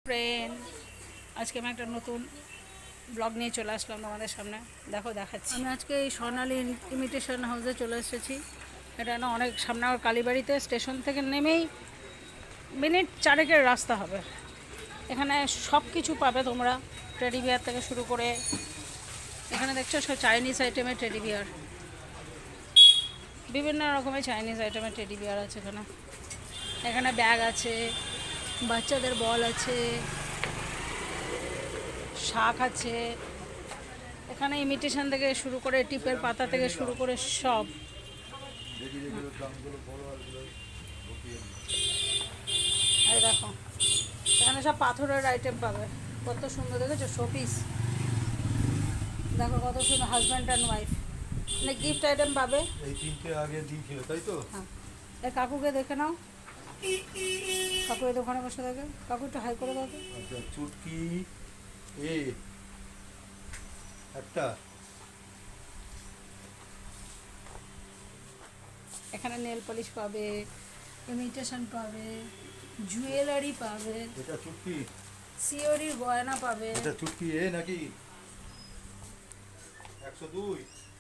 Friend, আজকে আমি একটা নতুন ব্লগ নিয়ে চলে আসলাম তোমাদের সামনে। দেখাচ্ছি আমি আজকে এই স্বর্ণালী ইমিটেশন হাউসে চলে এসেছি। এটা না অনেক সামনে আমার কালীবাড়িতে, স্টেশন থেকে নেমেই মিনিট 4 রাস্তা হবে। এখানে সব কিছু পাবে তোমরা, টেডি বিয়ার থেকে শুরু করে, এখানে দেখছো সব চাইনিজ আইটেমের টেডি বিয়ার, বিভিন্ন রকমের চাইনিজ আইটেমের টেডি বিয়ার আছে এখানে। এখানে ব্যাগ আছে, বাচ্চাদের বল আছে, শাক আছে। এখানে ইমিটেশন থেকে শুরু করে, টিপের পাতা থেকে শুরু করে সব। এই দেখো, এখানে সব পাথরের আইটেম পাবে, কত সুন্দর দেখেছো, শোপিস। দেখো কত সুন্দর, হাজব্যান্ড অ্যান্ড ওয়াইফ, মানে গিফট আইটেম পাবে। এই তিনটে আগে দিয়েছিল তাই তো? হ্যাঁ, এই কাকুকে দেখে নাও, কাকু এই দোকানে বসে থাকে। কাকু একটু হাই করে দাও। আচ্ছা, চুটকি এ একটা। এখানে নেল পলিশ পাবে, ইমিটেশন পাবে, জুয়েলারি পাবে, এটা চুটকি, সিওরির গয়না পাবে। এটা চুটকি এ নাকি 102?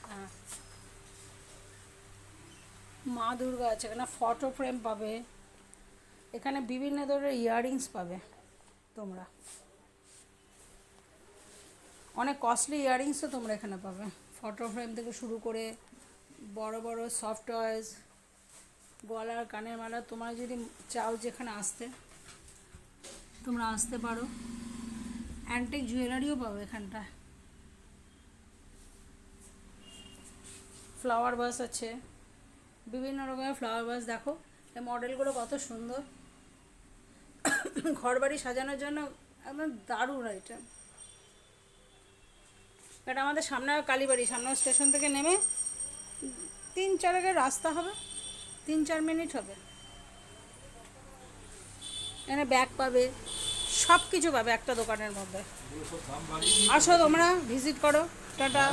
হ্যাঁ, মা দুর্গা আছে এখানে, ফটো ফ্রেম পাবে। এখানে বিভিন্ন ধরনের ইয়াররিংস পাবে তোমরা, অনেক কস্টলি ইয়াররিংসও তোমরা এখানে পাবে। ফটো ফ্রেম থেকে শুরু করে বড় বড় সফট টয়েস, গলার কানের মালা। তোমরা যদি চাও যেখানে আসতে, তোমরা আসতে পারো। অ্যান্টিক জুয়েলারিও পাবে এখানটায়। ফ্লাওয়ার ভাস আছে, বিভিন্ন রকমের ফ্লাওয়ার ভাস। দেখো এই মডেলগুলো কত সুন্দর, ঘরবাড়ি সাজানোর জন্য একদম দারুণ আইটেম। এটা আমাদের সামনে কালীবাড়ি, সামনে স্টেশন থেকে নেমে 3-4 রাস্তা হবে, 3-4 মিনিট হবে। এখানে ব্যাগ পাবে, সব কিছু পাবে একটা দোকানের মধ্যে। আসো তোমরা, ভিজিট করো। টাটা।